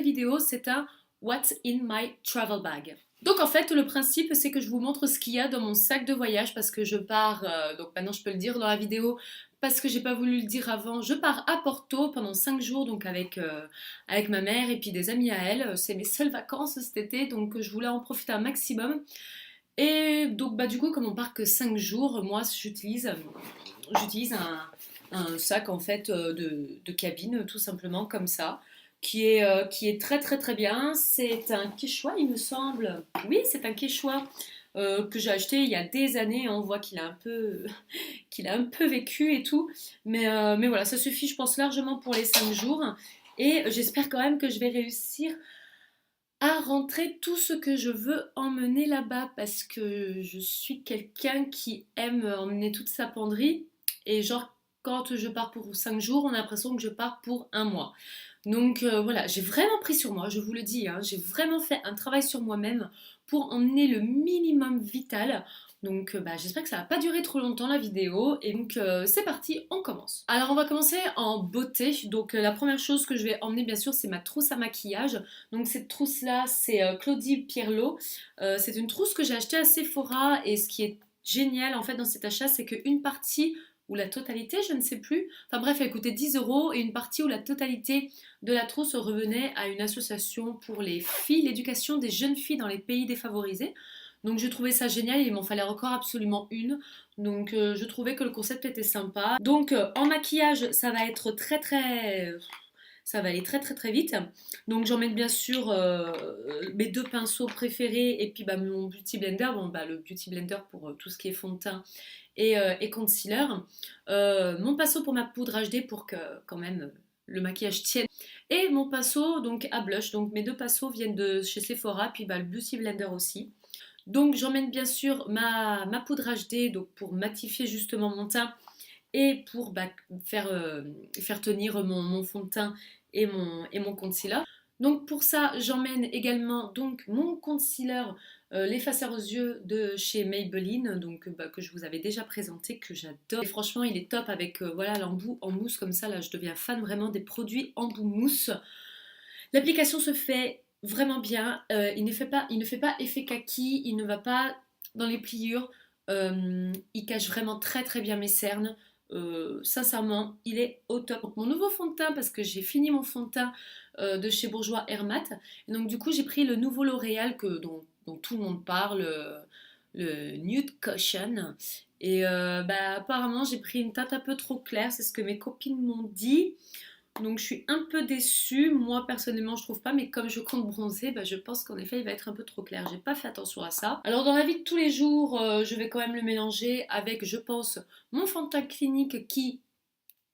vidéo, c'est un What's in my travel bag. Donc en fait, le principe, c'est que je vous montre ce qu'il y a dans mon sac de voyage parce que je pars, donc maintenant je peux le dire dans la vidéo, parce que j'ai pas voulu le dire avant, je pars à Porto pendant 5 jours donc avec ma mère et puis des amis à elle. C'est mes seules vacances cet été, donc je voulais en profiter un maximum. Et donc du coup, comme on part que 5 jours, moi j'utilise un sac en fait de cabine tout simplement comme ça qui est très très très bien. C'est un Quechua il me semble. Oui, c'est un Quechua que j'ai acheté il y a des années. On voit qu'il a un peu, qu'il a un peu vécu et tout. Mais voilà, ça suffit je pense largement pour les 5 jours. Et j'espère quand même que je vais réussir à rentrer tout ce que je veux emmener là-bas parce que je suis quelqu'un qui aime emmener toute sa penderie et genre quand je pars pour 5 jours, on a l'impression que je pars pour un mois. Donc voilà, j'ai vraiment pris sur moi, je vous le dis, hein, j'ai vraiment fait un travail sur moi-même pour emmener le minimum vital. Donc j'espère que ça va pas durer trop longtemps la vidéo. Et donc c'est parti, on commence. Alors on va commencer en beauté. Donc la première chose que je vais emmener bien sûr c'est ma trousse à maquillage. Donc cette trousse là c'est Claudie Pierlot. C'est une trousse que j'ai achetée à Sephora et ce qui est génial en fait dans cet achat c'est qu'une partie ou la totalité, je ne sais plus. Enfin bref, elle coûtait 10 euros et une partie où la totalité de la trousse revenait à une association pour les filles, l'éducation des jeunes filles dans les pays défavorisés. Donc je trouvais ça génial et il m'en fallait encore absolument une. Donc je trouvais que le concept était sympa. Donc en maquillage, ça va être très très... Ça va aller très très très vite. Donc j'emmène bien sûr mes deux pinceaux préférés et puis mon beauty blender. Bon le beauty blender pour tout ce qui est fond de teint et concealer. Mon pinceau pour ma poudre HD pour que quand même le maquillage tienne. Et mon pinceau donc à blush. Donc mes deux pinceaux viennent de chez Sephora puis le beauty blender aussi. Donc j'emmène bien sûr ma poudre HD donc pour matifier justement mon teint et pour faire tenir mon fond de teint et mon concealer. Donc pour ça j'emmène également donc mon concealer l'effaceur aux yeux de chez Maybelline donc que je vous avais déjà présenté que j'adore et franchement il est top avec voilà l'embout en mousse comme ça là je deviens fan vraiment des produits embout mousse. L'application se fait vraiment bien. Il ne fait pas effet kaki, il ne va pas dans les pliures. Il cache vraiment très très bien mes cernes. Sincèrement, il est au top. Donc, mon nouveau fond de teint, parce que j'ai fini mon fond de teint de chez Bourjois Hermat. Et donc du coup, j'ai pris le nouveau L'Oréal dont tout le monde parle, le Nude Caution. Et apparemment, j'ai pris une teinte un peu trop claire, c'est ce que mes copines m'ont dit. Donc je suis un peu déçue, moi personnellement je trouve pas, mais comme je compte bronzer, je pense qu'en effet il va être un peu trop clair, j'ai pas fait attention à ça. Alors dans la vie de tous les jours, je vais quand même le mélanger avec, je pense, mon fond de teint clinique qui,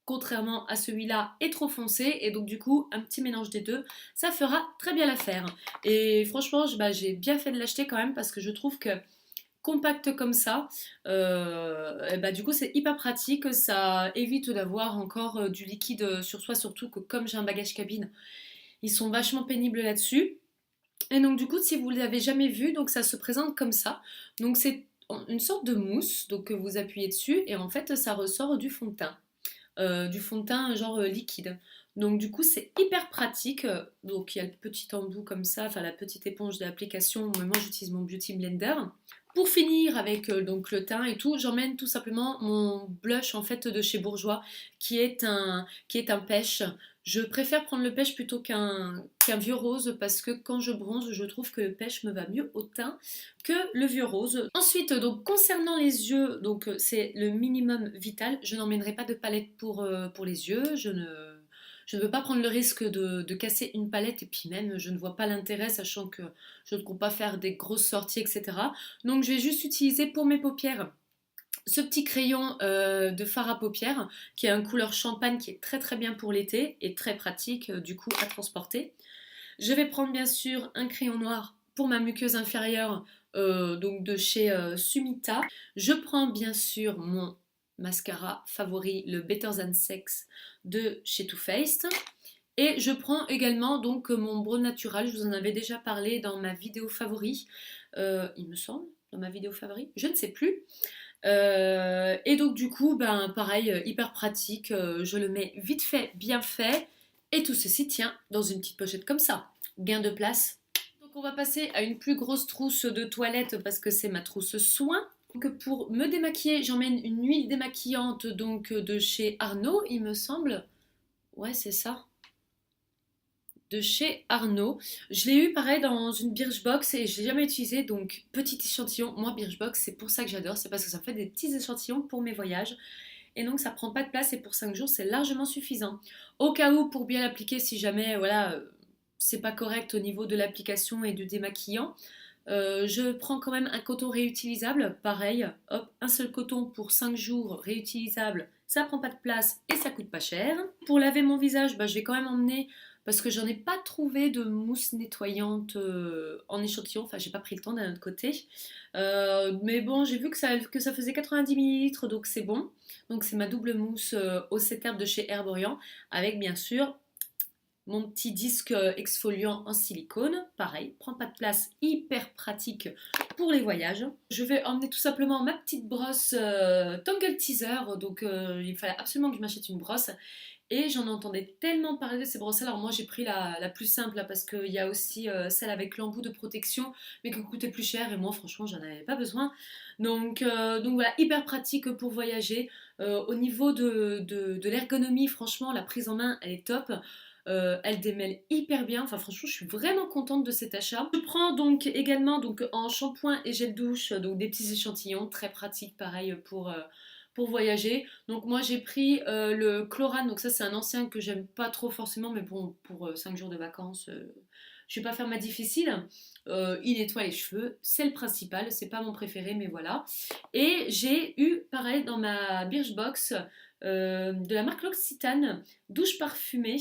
contrairement à celui-là, est trop foncé, et donc du coup un petit mélange des deux, ça fera très bien l'affaire. Et franchement j'ai bien fait de l'acheter quand même parce que je trouve que compact comme ça, du coup c'est hyper pratique, ça évite d'avoir encore du liquide sur soi, surtout que comme j'ai un bagage cabine, ils sont vachement pénibles là-dessus. Et donc du coup si vous ne l'avez jamais vu, donc ça se présente comme ça. Donc c'est une sorte de mousse donc que vous appuyez dessus et en fait ça ressort du fond de teint genre liquide. Donc du coup c'est hyper pratique. Donc il y a le petit embout comme ça, enfin la petite éponge de l'application. Moi j'utilise mon beauty blender. Pour finir avec donc le teint et tout, j'emmène tout simplement mon blush en fait de chez Bourjois qui est un pêche. Je préfère prendre le pêche plutôt qu'un vieux rose parce que quand je bronze, je trouve que le pêche me va mieux au teint que le vieux rose. Ensuite, donc concernant les yeux, donc c'est le minimum vital. Je n'emmènerai pas de palette pour les yeux. Je ne veux pas prendre le risque de casser une palette et puis même je ne vois pas l'intérêt sachant que je ne compte pas faire des grosses sorties etc. Donc je vais juste utiliser pour mes paupières ce petit crayon de fard à paupières qui a une couleur champagne qui est très très bien pour l'été et très pratique du coup à transporter. Je vais prendre bien sûr un crayon noir pour ma muqueuse inférieure donc de chez Sumita. Je prends bien sûr mon mascara favori, le Better Than Sex de chez Too Faced. Et je prends également donc mon brow natural, je vous en avais déjà parlé dans ma vidéo favori, il me semble, dans ma vidéo favori, je ne sais plus. Et donc du coup, pareil, hyper pratique, je le mets vite fait, bien fait, et tout ceci tient dans une petite pochette comme ça. gain de place. Donc on va passer à une plus grosse trousse de toilette parce que c'est ma trousse soin. Donc pour me démaquiller, j'emmène une huile démaquillante donc de chez Arnaud, il me semble. Ouais, c'est ça. De chez Arnaud. Je l'ai eu pareil dans une Birchbox et je l'ai jamais utilisé, donc petit échantillon. Moi, Birchbox, c'est pour ça que j'adore, c'est parce que ça me fait des petits échantillons pour mes voyages. Et donc ça prend pas de place et pour 5 jours c'est largement suffisant. Au cas où, pour bien l'appliquer, si jamais voilà, c'est pas correct au niveau de l'application et du démaquillant, je prends quand même un coton réutilisable, pareil, hop, un seul coton pour 5 jours réutilisable, ça prend pas de place et ça coûte pas cher. Pour laver mon visage, bah, je vais quand même emmener, parce que j'en ai pas trouvé de mousse nettoyante en échantillon, enfin j'ai pas pris le temps d'un autre côté. Mais bon, j'ai vu que ça faisait 90 millilitres, donc c'est bon. Donc c'est ma double mousse au herbe de chez Herborian, avec bien sûr mon petit disque exfoliant en silicone, pareil, prend pas de place, hyper pratique pour les voyages. Je vais emmener tout simplement ma petite brosse Tangle Teaser, donc il fallait absolument que je m'achète une brosse. Et j'en entendais tellement parler de ces brosses. Alors moi j'ai pris la plus simple là, parce qu'il y a aussi celle avec l'embout de protection, mais qui coûtait plus cher et moi franchement j'en avais pas besoin. Donc voilà, hyper pratique pour voyager. Au niveau de l'ergonomie, franchement la prise en main elle est top. Elle démêle hyper bien, enfin franchement je suis vraiment contente de cet achat. Je prends donc également donc, en shampoing et gel douche donc des petits échantillons, très pratiques pareil pour voyager. Donc moi j'ai pris le Chlorane, donc ça c'est un ancien que j'aime pas trop forcément, mais bon pour 5 jours de vacances, je vais pas faire ma difficile. Il nettoie les cheveux, c'est le principal, c'est pas mon préféré mais voilà. Et j'ai eu pareil dans ma Birchbox de la marque L'Occitane, douche parfumée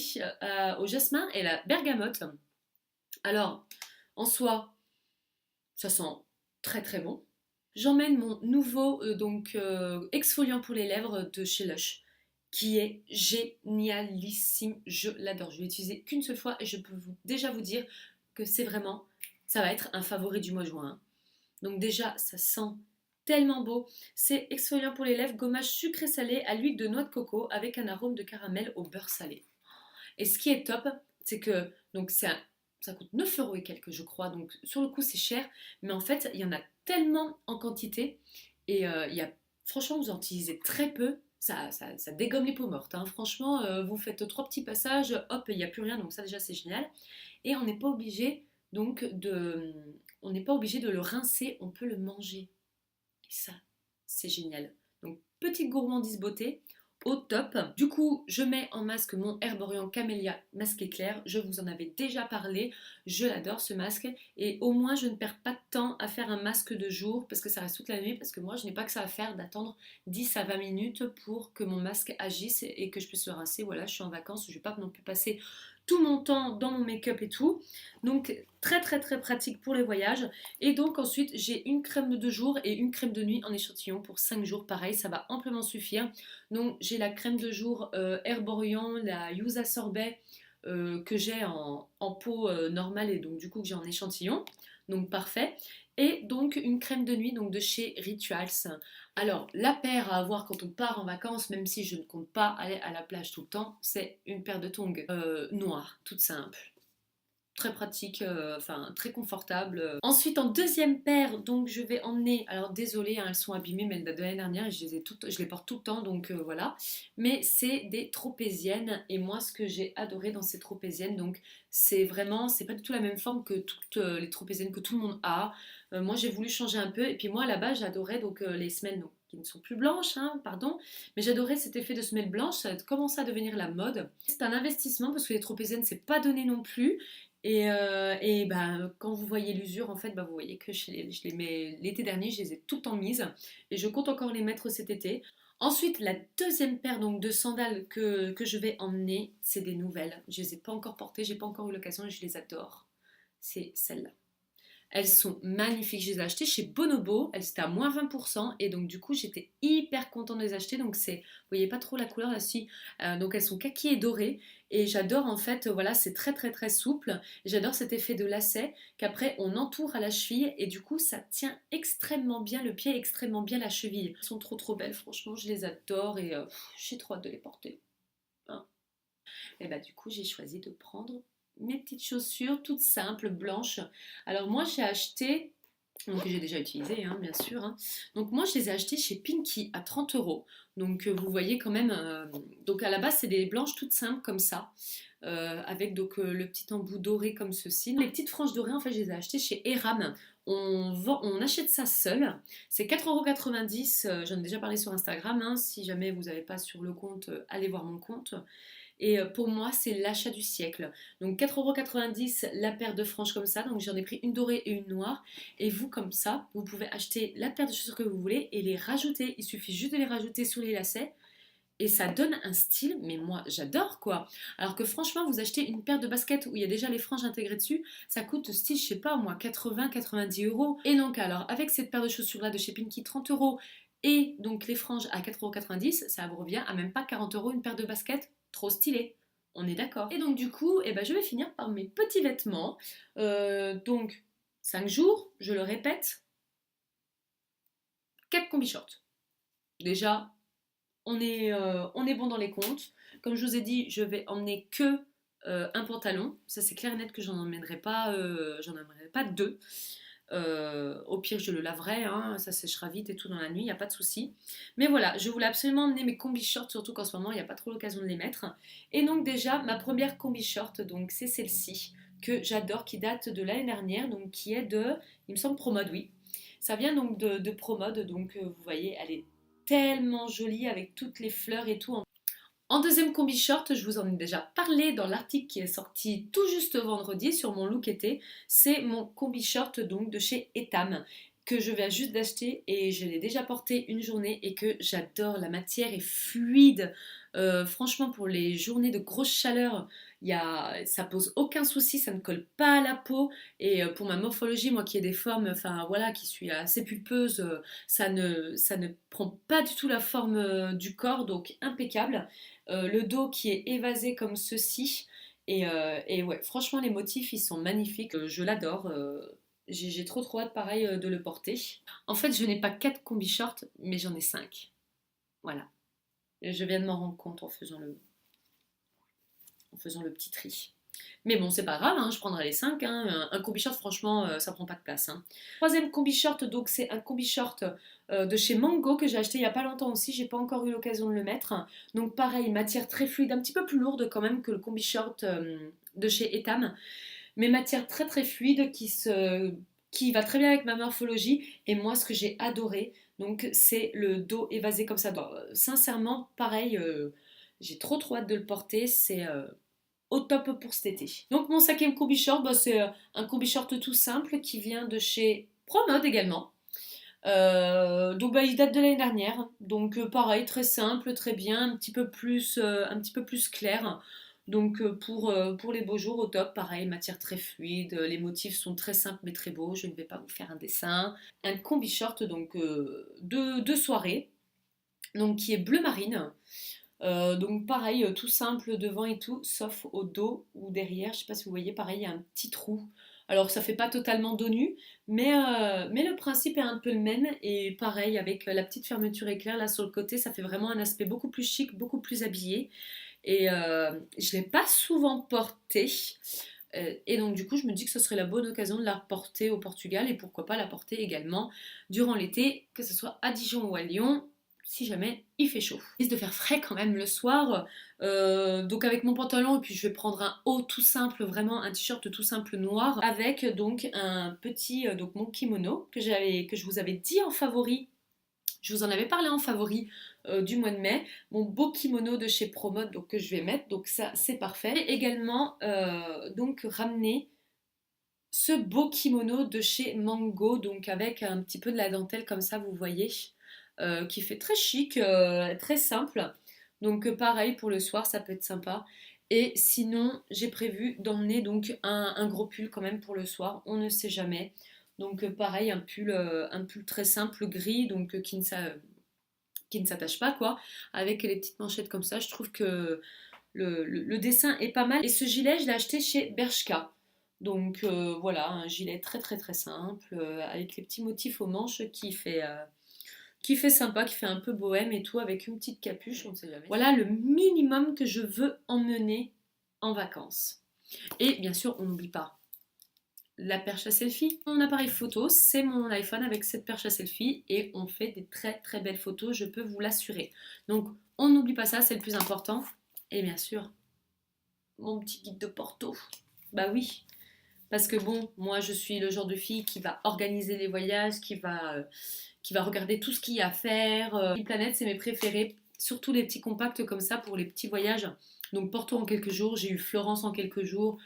au jasmin et la bergamote. Alors en soi ça sent très très bon. J'emmène mon nouveau exfoliant pour les lèvres de chez Lush, qui est génialissime. Je l'adore. Je l'ai utilisé qu'une seule fois et je peux déjà vous dire que c'est vraiment, ça va être un favori du mois de juin. Donc déjà, ça sent tellement beau. C'est exfoliant pour les lèvres, gommage sucré salé à l'huile de noix de coco avec un arôme de caramel au beurre salé. Et ce qui est top, c'est que donc ça coûte 9 euros et quelques, je crois. Donc sur le coup, c'est cher. Mais en fait, il y en a tellement en quantité. Et franchement, vous en utilisez très peu. Ça dégomme les peaux mortes, hein. Franchement, vous faites 3 petits passages, hop, il n'y a plus rien. Donc ça, déjà, c'est génial. Et on n'est pas obligé on n'est pas obligé de le rincer. On peut le manger. Et ça, c'est génial. Donc, petite gourmandise beauté, au top. Du coup, je mets en masque mon Herborian Camellia masque éclair. Je vous en avais déjà parlé. Je l'adore ce masque. Et au moins, je ne perds pas de temps à faire un masque de jour parce que ça reste toute la nuit. Parce que moi, je n'ai pas que ça à faire d'attendre 10 à 20 minutes pour que mon masque agisse et que je puisse le rincer. Voilà, je suis en vacances. Je ne vais pas non plus passer tout mon temps dans mon make-up et tout. Donc, très très très pratique pour les voyages. Et donc ensuite j'ai une crème de jour et une crème de nuit en échantillon pour 5 jours, pareil ça va amplement suffire. Donc j'ai la crème de jour Herborian, la Yusa Sorbet que j'ai en peau normale et donc du coup que j'ai en échantillon, donc parfait. Et donc une crème de nuit donc de chez Rituals. Alors la paire à avoir quand on part en vacances, même si je ne compte pas aller à la plage tout le temps, c'est une paire de tongs noire, toute simple, très pratique, enfin très confortable. Ensuite en deuxième paire, donc je vais emmener, alors désolée hein, elles sont abîmées mais elles datent de l'année dernière et je les porte tout le temps donc voilà. Mais c'est des tropéziennes et moi ce que j'ai adoré dans ces tropéziennes, donc c'est vraiment, c'est pas du tout la même forme que toutes les tropéziennes que tout le monde a. Moi j'ai voulu changer un peu et puis moi à la base j'adorais donc les semelles donc, qui ne sont plus blanches, hein, pardon, mais j'adorais cet effet de semelle blanche, ça a commencé à devenir la mode. C'est un investissement parce que les tropéziennes c'est pas donné non plus. Et bah, quand vous voyez l'usure, en fait, bah, vous voyez que je les mets l'été dernier, je les ai tout le temps mises et je compte encore les mettre cet été. Ensuite, la deuxième paire donc, de sandales que je vais emmener, c'est des nouvelles. Je les ai pas encore portées, j'ai pas encore eu l'occasion et je les adore. C'est celle-là. Elles sont magnifiques. Je les ai achetées chez Bonobo. Elles étaient à moins 20%. Et donc, du coup, j'étais hyper contente de les acheter. Donc, vous voyez pas trop la couleur là-dessus. Donc, elles sont kaki et dorées. Et j'adore en fait, voilà, c'est très très très souple. J'adore cet effet de lacet qu'après on entoure à la cheville. Et du coup, ça tient extrêmement bien le pied, extrêmement bien la cheville. Elles sont trop trop belles, franchement. Je les adore et j'ai trop hâte de les porter. Hein. Et bah, du coup, j'ai choisi de prendre mes petites chaussures toutes simples, blanches. Alors moi j'ai acheté, donc que j'ai déjà utilisé hein, bien sûr. Hein. Donc moi je les ai achetées chez Pinky à 30 euros. Donc vous voyez quand même, donc à la base c'est des blanches toutes simples comme ça. Avec donc le petit embout doré comme ceci. Les petites franges dorées, en fait, je les ai achetées chez Eram. On achète ça seul. C'est 4,90 €. J'en ai déjà parlé sur Instagram. Hein. Si jamais vous n'avez pas sur le compte, allez voir mon compte. Et pour moi, c'est l'achat du siècle. Donc 4,90 € la paire de franges comme ça. Donc j'en ai pris une dorée et une noire. Et vous, comme ça, vous pouvez acheter la paire de chaussures que vous voulez et les rajouter. Il suffit juste de les rajouter sur les lacets. Et ça donne un style, mais moi j'adore quoi. Alors que franchement, vous achetez une paire de baskets où il y a déjà les franges intégrées dessus, ça coûte style, je sais pas moi, 80-90 euros. Et donc alors, avec cette paire de chaussures là de chez Pinky, 30 euros, et donc les franges à 4,90 €, ça vous revient à même pas 40 euros une paire de baskets. Trop stylé. On est d'accord. Et donc du coup, eh ben, je vais finir par mes petits vêtements. Donc 5 jours, je le répète, 4 combi shorts. Déjà, on est bon dans les comptes. Comme je vous ai dit, je vais emmener que un pantalon. Ça c'est clair et net que j'en emmènerai pas deux. Au pire, je le laverai, hein, ça séchera vite et tout dans la nuit, il n'y a pas de souci. Mais voilà, je voulais absolument emmener mes combi shorts, surtout qu'en ce moment, il n'y a pas trop l'occasion de les mettre. Et donc déjà, ma première combi short, donc c'est celle-ci, que j'adore, qui date de l'année dernière, donc qui est de, il me semble, Promode, oui. Ça vient donc de Promode, donc vous voyez, elle est tellement jolie avec toutes les fleurs et tout. En deuxième combi short, je vous en ai déjà parlé dans l'article qui est sorti tout juste vendredi sur mon look été. C'est mon combi short donc de chez Etam que je viens juste d'acheter et je l'ai déjà porté une journée et que j'adore. La matière est fluide. Franchement, pour les journées de grosse chaleur, ça pose aucun souci, ça ne colle pas à la peau. Et pour ma morphologie, moi qui ai des formes, enfin voilà, qui suis assez pulpeuse, ça ne prend pas du tout la forme du corps, donc impeccable. Le dos qui est évasé comme ceci. Et ouais, franchement, les motifs, ils sont magnifiques. Je l'adore. J'ai trop hâte, pareil, de le porter. En fait, je n'ai pas 4 combi shorts, mais j'en ai 5. Voilà. Et je viens de m'en rendre compte en faisant le petit tri. Mais bon, c'est pas grave, hein, je prendrai les 5. Hein. Un combi short, franchement, ça prend pas de place. Hein. Troisième combi short, donc c'est un combi short de chez Mango que j'ai acheté il y a pas longtemps aussi. J'ai pas encore eu l'occasion de le mettre. Donc pareil, matière très fluide, un petit peu plus lourde quand même que le combi short de chez Etam. Mais matière très fluide qui va très bien avec ma morphologie. Et moi, ce que j'ai adoré, donc c'est le dos évasé comme ça. Donc, sincèrement, pareil, j'ai trop hâte de le porter. C'est au top pour cet été. Donc mon cinquième combi short, bah, c'est un combi short tout simple qui vient de chez Promode également. Donc bah, il date de l'année dernière. Donc pareil, très simple, très bien, un petit peu plus clair. Donc pour les beaux jours au top, pareil, matière très fluide, les motifs sont très simples mais très beaux, je ne vais pas vous faire un dessin. Un combi short donc de soirée, donc qui est bleu marine. Donc pareil, tout simple devant et tout, sauf au dos ou derrière, je sais pas si vous voyez, pareil, il y a un petit trou. Alors ça fait pas totalement dos nu, mais le principe est un peu le même. Et pareil, avec la petite fermeture éclair là sur le côté, ça fait vraiment un aspect beaucoup plus chic, beaucoup plus habillé. Et je l'ai pas souvent porté. Et donc du coup, je me dis que ce serait la bonne occasion de la reporter au Portugal et pourquoi pas la porter également durant l'été, que ce soit à Dijon ou à Lyon si jamais il fait chaud. Il risque de faire frais quand même le soir, donc avec mon pantalon et puis je vais prendre un haut tout simple, vraiment un t-shirt tout simple noir avec donc un petit, donc mon kimono que je vous avais dit en favori. Je vous en avais parlé en favori du mois de mai, mon beau kimono de chez Promode donc, que je vais mettre, donc ça c'est parfait. Et également donc ramener ce beau kimono de chez Mango, donc avec un petit peu de la dentelle comme ça vous voyez. Qui fait très chic, très simple. Donc pareil pour le soir, ça peut être sympa. Et sinon, j'ai prévu d'emmener donc un gros pull quand même pour le soir. On ne sait jamais. Donc pareil, un pull très simple gris, donc qui ne s'attache pas quoi, avec les petites manchettes comme ça. Je trouve que le dessin est pas mal. Et ce gilet, je l'ai acheté chez Bershka. Donc voilà, un gilet très simple, avec les petits motifs aux manches qui fait sympa, qui fait un peu bohème et tout, avec une petite capuche, on ne sait jamais. Voilà le minimum que je veux emmener en vacances. Et bien sûr, on n'oublie pas la perche à selfie. Mon appareil photo, c'est mon iPhone avec cette perche à selfie et on fait des très très belles photos, je peux vous l'assurer. Donc on n'oublie pas ça, c'est le plus important. Et bien sûr, mon petit guide de Porto. Bah oui, parce que bon, moi je suis le genre de fille qui va organiser les voyages, qui va regarder tout ce qu'il y a à faire. Planète, c'est mes préférés, surtout les petits compacts comme ça pour les petits voyages. Donc Porto en quelques jours, j'ai eu Florence en quelques jours,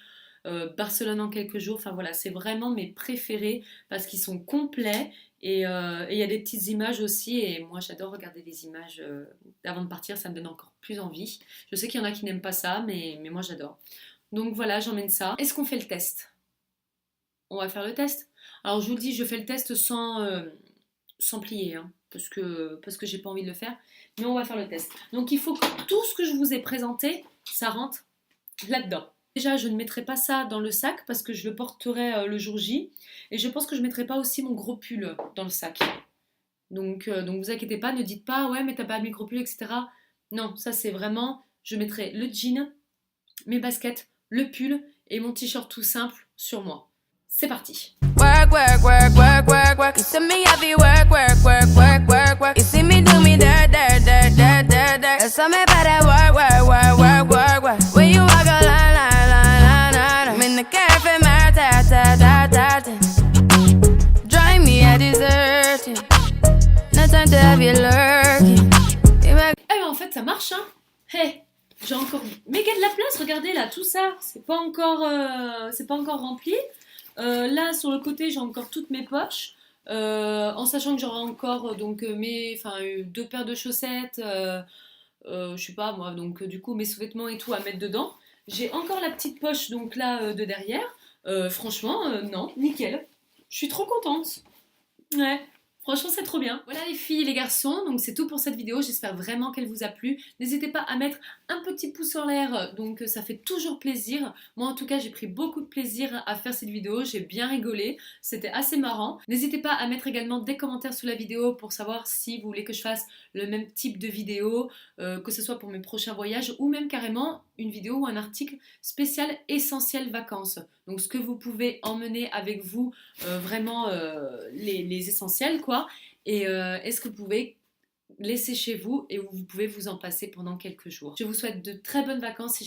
Barcelone en quelques jours. Enfin voilà, c'est vraiment mes préférés parce qu'ils sont complets et il y a des petites images aussi. Et moi j'adore regarder des images avant de partir, ça me donne encore plus envie. Je sais qu'il y en a qui n'aiment pas ça, mais moi j'adore. Donc voilà, j'emmène ça. Est-ce qu'on fait le test? On va faire le test. Alors je vous le dis, je fais le test sans plier, hein, parce que j'ai pas envie de le faire. Mais on va faire le test. Donc il faut que tout ce que je vous ai présenté, ça rentre là-dedans. Déjà, je ne mettrai pas ça dans le sac parce que je le porterai le jour J. Et je pense que je ne mettrai pas aussi mon gros pull dans le sac. Donc vous inquiétez pas, ne dites pas ouais mais t'as pas mis le gros pull, etc. Non, ça c'est vraiment, je mettrai le jean, mes baskets, le pull et mon t-shirt tout simple sur moi. C'est parti. Work, work, work, work, work, work. You see me heavy work, work, work, work, work, work. You see me do me dirt, dirt, dirt, dirt, dirt, dirt. There's something about that work, work, work, work, work, work. When you walk a line, line, line, line, line. I'm in the cafe, my ta, ta, ta, ta, ta. Drive me a deserting. No time to have you lurking. Eh ben en fait ça marche hein. Hey, j'ai encore méga de la place, regardez là, tout ça, c'est pas encore rempli. Là sur le côté j'ai encore toutes mes poches, en sachant que j'aurai encore deux paires de chaussettes, je sais pas moi, donc du coup mes sous-vêtements et tout à mettre dedans. J'ai encore la petite poche donc là de derrière. Franchement non, nickel. Je suis trop contente. Ouais. Franchement, c'est trop bien. Voilà les filles et les garçons, donc c'est tout pour cette vidéo. J'espère vraiment qu'elle vous a plu. N'hésitez pas à mettre un petit pouce en l'air, donc ça fait toujours plaisir. Moi en tout cas, j'ai pris beaucoup de plaisir à faire cette vidéo. J'ai bien rigolé, c'était assez marrant. N'hésitez pas à mettre également des commentaires sous la vidéo pour savoir si vous voulez que je fasse le même type de vidéo, que ce soit pour mes prochains voyages ou même carrément une vidéo ou un article spécial essentiel vacances. Donc ce que vous pouvez emmener avec vous, vraiment les essentiels quoi. Et est-ce que vous pouvez laisser chez vous et vous pouvez vous en passer pendant quelques jours. Je vous souhaite de très bonnes vacances. Si